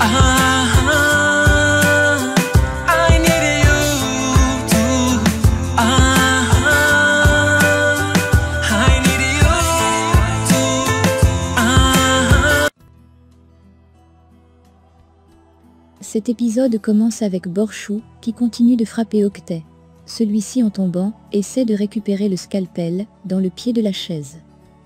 I need you too. I need you too. Cet épisode commence avec Borchou qui continue de frapper Octet. Celui-ci en tombant, essaie de récupérer le scalpel dans le pied de la chaise.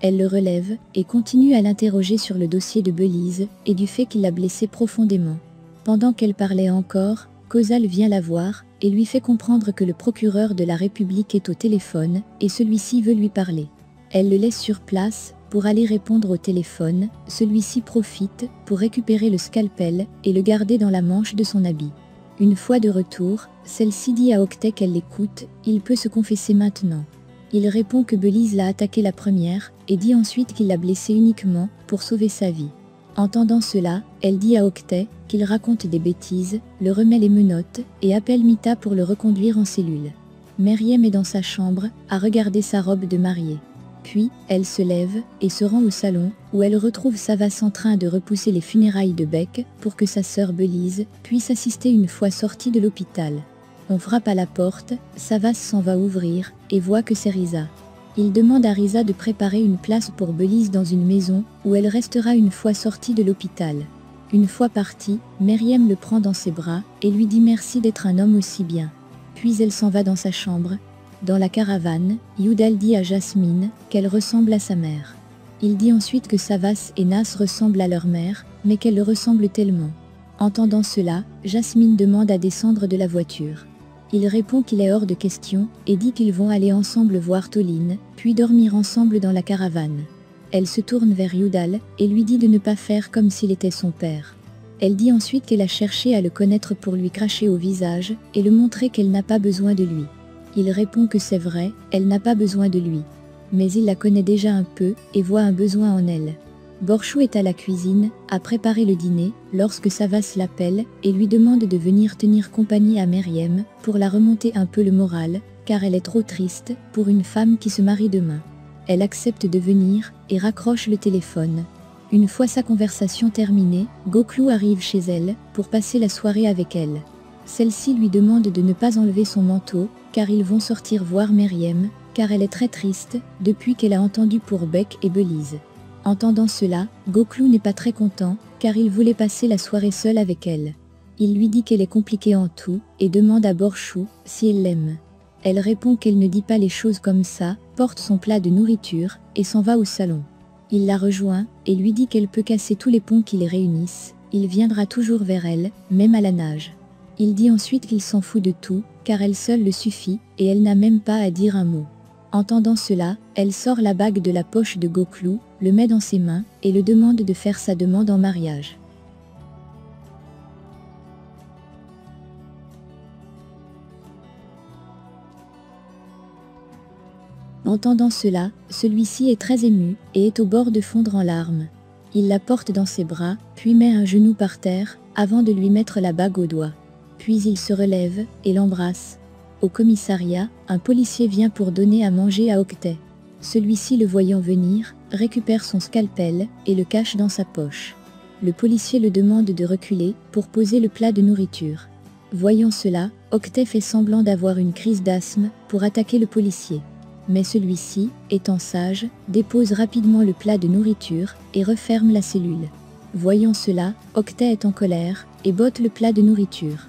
Elle le relève et continue à l'interroger sur le dossier de Belize et du fait qu'il l'a blessée profondément. Pendant qu'elle parlait encore, Kozal vient la voir et lui fait comprendre que le procureur de la République est au téléphone et celui-ci veut lui parler. Elle le laisse sur place pour aller répondre au téléphone, celui-ci profite pour récupérer le scalpel et le garder dans la manche de son habit. Une fois de retour, celle-ci dit à Octet qu'elle l'écoute, il peut se confesser maintenant. Il répond que Belize l'a attaqué la première et dit ensuite qu'il l'a blessé uniquement pour sauver sa vie. Entendant cela, elle dit à Octet qu'il raconte des bêtises, le remet les menottes et appelle Mita pour le reconduire en cellule. Meriem est dans sa chambre à regarder sa robe de mariée. Puis, elle se lève et se rend au salon où elle retrouve Savas en train de repousser les funérailles de Beck pour que sa sœur Belize puisse assister une fois sortie de l'hôpital. On frappe à la porte, Savas s'en va ouvrir et voit que c'est Risa. Il demande à Risa de préparer une place pour Belize dans une maison où elle restera une fois sortie de l'hôpital. Une fois partie, Meriem le prend dans ses bras et lui dit merci d'être un homme aussi bien. Puis elle s'en va dans sa chambre. Dans la caravane, Youdal dit à Jasmine qu'elle ressemble à sa mère. Il dit ensuite que Savas et Nas ressemblent à leur mère, mais qu'elle le ressemble tellement. Entendant cela, Jasmine demande à descendre de la voiture. Il répond qu'il est hors de question et dit qu'ils vont aller ensemble voir Toline, puis dormir ensemble dans la caravane. Elle se tourne vers Youdal et lui dit de ne pas faire comme s'il était son père. Elle dit ensuite qu'elle a cherché à le connaître pour lui cracher au visage et le montrer qu'elle n'a pas besoin de lui. Il répond que c'est vrai, elle n'a pas besoin de lui. Mais il la connaît déjà un peu et voit un besoin en elle. Borchou est à la cuisine, à préparer le dîner, lorsque Savas l'appelle et lui demande de venir tenir compagnie à Meriem pour la remonter un peu le moral, car elle est trop triste pour une femme qui se marie demain. Elle accepte de venir et raccroche le téléphone. Une fois sa conversation terminée, Goklou arrive chez elle pour passer la soirée avec elle. Celle-ci lui demande de ne pas enlever son manteau, car ils vont sortir voir Meriem, car elle est très triste depuis qu'elle a entendu pour Beck et Belize. Entendant cela, Goklou n'est pas très content, car il voulait passer la soirée seul avec elle. Il lui dit qu'elle est compliquée en tout, et demande à Borchou si elle l'aime. Elle répond qu'elle ne dit pas les choses comme ça, porte son plat de nourriture, et s'en va au salon. Il la rejoint, et lui dit qu'elle peut casser tous les ponts qui les réunissent, il viendra toujours vers elle, même à la nage. Il dit ensuite qu'il s'en fout de tout, car elle seule le suffit, et elle n'a même pas à dire un mot. Entendant cela, elle sort la bague de la poche de Goklou, le met dans ses mains, et le demande de faire sa demande en mariage. Entendant cela, celui-ci est très ému, et est au bord de fondre en larmes. Il la porte dans ses bras, puis met un genou par terre, avant de lui mettre la bague au doigt. Puis il se relève, et l'embrasse. Au commissariat, un policier vient pour donner à manger à Octet. Celui-ci, le voyant venir, récupère son scalpel et le cache dans sa poche. Le policier le demande de reculer pour poser le plat de nourriture. Voyant cela, Octet fait semblant d'avoir une crise d'asthme pour attaquer le policier. Mais celui-ci, étant sage, dépose rapidement le plat de nourriture et referme la cellule. Voyant cela, Octet est en colère et botte le plat de nourriture.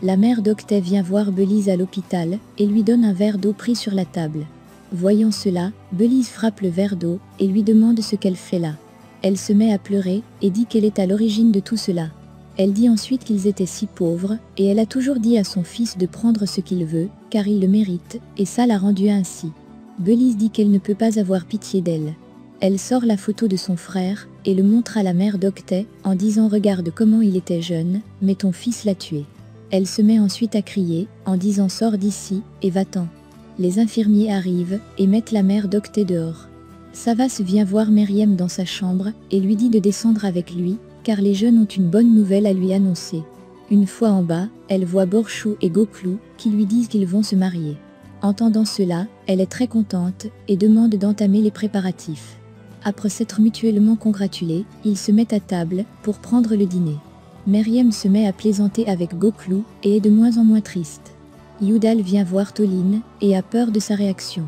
La mère d'Octet vient voir Belize à l'hôpital et lui donne un verre d'eau pris sur la table. Voyant cela, Belize frappe le verre d'eau et lui demande ce qu'elle fait là. Elle se met à pleurer et dit qu'elle est à l'origine de tout cela. Elle dit ensuite qu'ils étaient si pauvres et elle a toujours dit à son fils de prendre ce qu'il veut, car il le mérite, et ça l'a rendu ainsi. Belize dit qu'elle ne peut pas avoir pitié d'elle. Elle sort la photo de son frère et le montre à la mère d'Octet en disant « Regarde comment il était jeune, mais ton fils l'a tué ». Elle se met ensuite à crier, en disant « Sors d'ici, et va-t'en ». Les infirmiers arrivent, et mettent la mère d'Octet dehors. Savas vient voir Meriem dans sa chambre, et lui dit de descendre avec lui, car les jeunes ont une bonne nouvelle à lui annoncer. Une fois en bas, elle voit Borchou et Goklou, qui lui disent qu'ils vont se marier. Entendant cela, elle est très contente, et demande d'entamer les préparatifs. Après s'être mutuellement congratulés, ils se mettent à table, pour prendre le dîner. Meriem se met à plaisanter avec Goklou et est de moins en moins triste. Yudal vient voir Toline et a peur de sa réaction.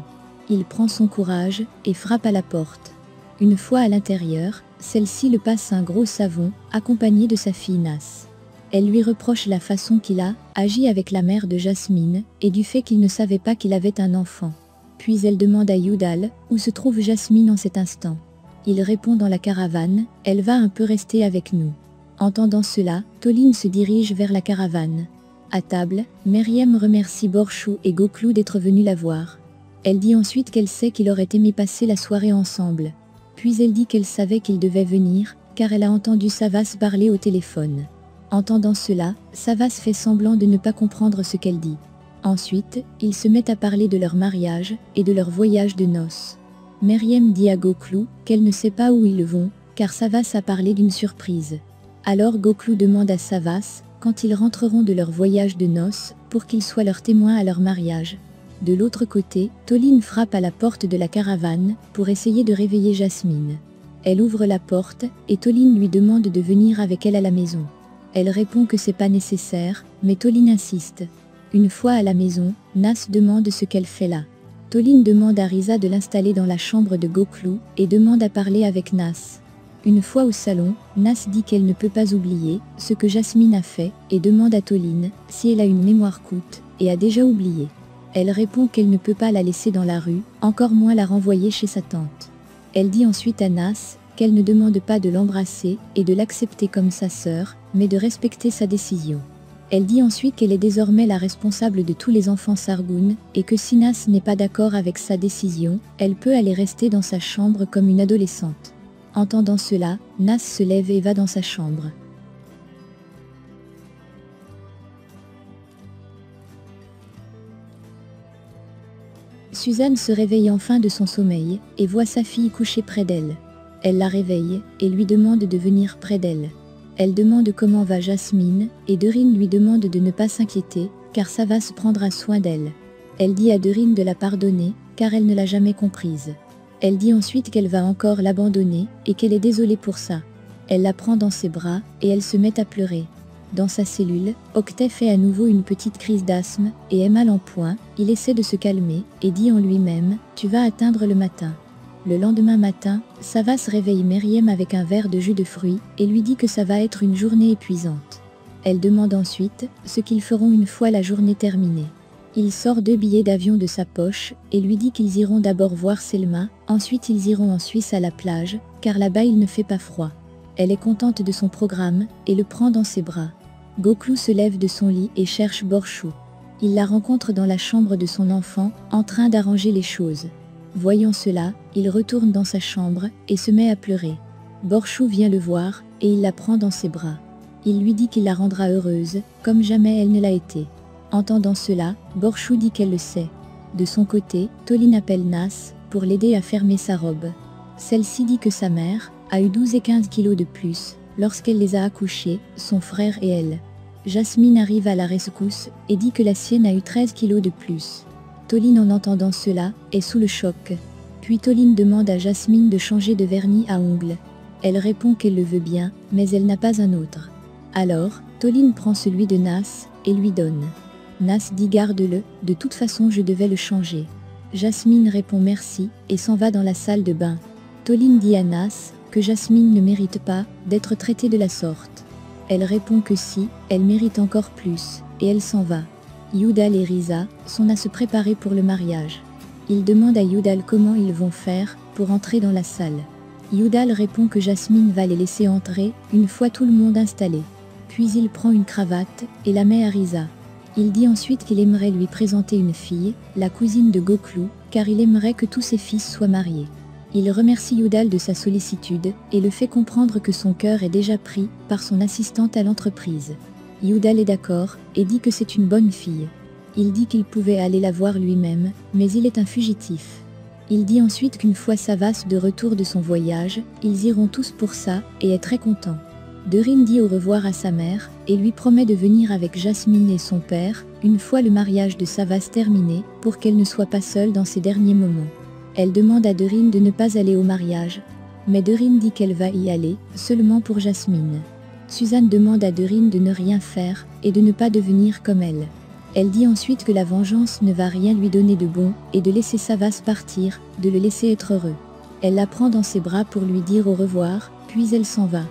Il prend son courage et frappe à la porte. Une fois à l'intérieur, celle-ci le passe un gros savon, accompagné de sa fille Nas. Elle lui reproche la façon qu'il a agi avec la mère de Jasmine et du fait qu'il ne savait pas qu'il avait un enfant. Puis elle demande à Yudal où se trouve Jasmine en cet instant. Il répond dans la caravane, elle va un peu rester avec nous. Entendant cela, Toline se dirige vers la caravane. À table, Meriem remercie Borchou et Goklou d'être venus la voir. Elle dit ensuite qu'elle sait qu'il aurait aimé passer la soirée ensemble. Puis elle dit qu'elle savait qu'il devait venir, car elle a entendu Savas parler au téléphone. Entendant cela, Savas fait semblant de ne pas comprendre ce qu'elle dit. Ensuite, ils se mettent à parler de leur mariage et de leur voyage de noces. Meriem dit à Goklou qu'elle ne sait pas où ils vont, car Savas a parlé d'une surprise. Alors Goklou demande à Savas quand ils rentreront de leur voyage de noces pour qu'il soit leur témoin à leur mariage. De l'autre côté, Toline frappe à la porte de la caravane pour essayer de réveiller Jasmine. Elle ouvre la porte et Toline lui demande de venir avec elle à la maison. Elle répond que c'est pas nécessaire, mais Toline insiste. Une fois à la maison, Nas demande ce qu'elle fait là. Toline demande à Risa de l'installer dans la chambre de Goklou et demande à parler avec Nas. Une fois au salon, Nas dit qu'elle ne peut pas oublier ce que Jasmine a fait et demande à Toline si elle a une mémoire courte et a déjà oublié. Elle répond qu'elle ne peut pas la laisser dans la rue, encore moins la renvoyer chez sa tante. Elle dit ensuite à Nas qu'elle ne demande pas de l'embrasser et de l'accepter comme sa sœur, mais de respecter sa décision. Elle dit ensuite qu'elle est désormais la responsable de tous les enfants Sargoun et que si Nas n'est pas d'accord avec sa décision, elle peut aller rester dans sa chambre comme une adolescente. Entendant cela, Nas se lève et va dans sa chambre. Suzanne se réveille enfin de son sommeil et voit sa fille couchée près d'elle. Elle la réveille et lui demande de venir près d'elle. Elle demande comment va Jasmine et Dorine lui demande de ne pas s'inquiéter car Savas prendra soin d'elle. Elle dit à Dorine de la pardonner car elle ne l'a jamais comprise. Elle dit ensuite qu'elle va encore l'abandonner et qu'elle est désolée pour ça. Elle la prend dans ses bras et elle se met à pleurer. Dans sa cellule, Octet fait à nouveau une petite crise d'asthme et est mal en point. Il essaie de se calmer et dit en lui-même « Tu vas atteindre le matin ». Le lendemain matin, Savas réveille Meriem avec un verre de jus de fruits et lui dit que ça va être une journée épuisante. Elle demande ensuite ce qu'ils feront une fois la journée terminée. Il sort 2 billets d'avion de sa poche et lui dit qu'ils iront d'abord voir Selma, ensuite ils iront en Suisse à la plage, car là-bas il ne fait pas froid. Elle est contente de son programme et le prend dans ses bras. Goklou se lève de son lit et cherche Borchou. Il la rencontre dans la chambre de son enfant, en train d'arranger les choses. Voyant cela, il retourne dans sa chambre et se met à pleurer. Borchou vient le voir et il la prend dans ses bras. Il lui dit qu'il la rendra heureuse, comme jamais elle ne l'a été. Entendant cela, Borchou dit qu'elle le sait. De son côté, Toline appelle Nas pour l'aider à fermer sa robe. Celle-ci dit que sa mère a eu 12 et 15 kilos de plus lorsqu'elle les a accouchés, son frère et elle. Jasmine arrive à la rescousse et dit que la sienne a eu 13 kilos de plus. Toline en entendant cela est sous le choc. Puis Toline demande à Jasmine de changer de vernis à ongles. Elle répond qu'elle le veut bien, mais elle n'a pas un autre. Alors, Toline prend celui de Nas et lui donne. Nas dit garde-le, de toute façon je devais le changer. Jasmine répond merci et s'en va dans la salle de bain. Toline dit à Nas que Jasmine ne mérite pas d'être traitée de la sorte. Elle répond que si, elle mérite encore plus, et elle s'en va. Yudal et Risa sont à se préparer pour le mariage. Ils demandent à Yudal comment ils vont faire pour entrer dans la salle. Yudal répond que Jasmine va les laisser entrer une fois tout le monde installé. Puis il prend une cravate et la met à Risa. Il dit ensuite qu'il aimerait lui présenter une fille, la cousine de Goklou, car il aimerait que tous ses fils soient mariés. Il remercie Yudal de sa sollicitude et le fait comprendre que son cœur est déjà pris par son assistante à l'entreprise. Yudal est d'accord et dit que c'est une bonne fille. Il dit qu'il pouvait aller la voir lui-même, mais il est un fugitif. Il dit ensuite qu'une fois Savas de retour de son voyage, ils iront tous pour ça et est très content. Dorine dit au revoir à sa mère et lui promet de venir avec Jasmine et son père une fois le mariage de Savas terminé pour qu'elle ne soit pas seule dans ses derniers moments. Elle demande à Dorine de ne pas aller au mariage, mais Dorine dit qu'elle va y aller, seulement pour Jasmine. Suzanne demande à Dorine de ne rien faire et de ne pas devenir comme elle. Elle dit ensuite que la vengeance ne va rien lui donner de bon et de laisser Savas partir, de le laisser être heureux. Elle la prend dans ses bras pour lui dire au revoir, puis elle s'en va.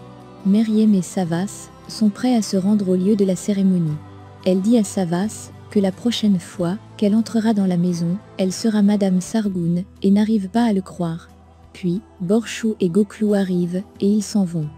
Meriem et Savas sont prêts à se rendre au lieu de la cérémonie. Elle dit à Savas que la prochaine fois qu'elle entrera dans la maison, elle sera Madame Sargun et n'arrive pas à le croire. Puis, Borchou et Goklou arrivent et ils s'en vont.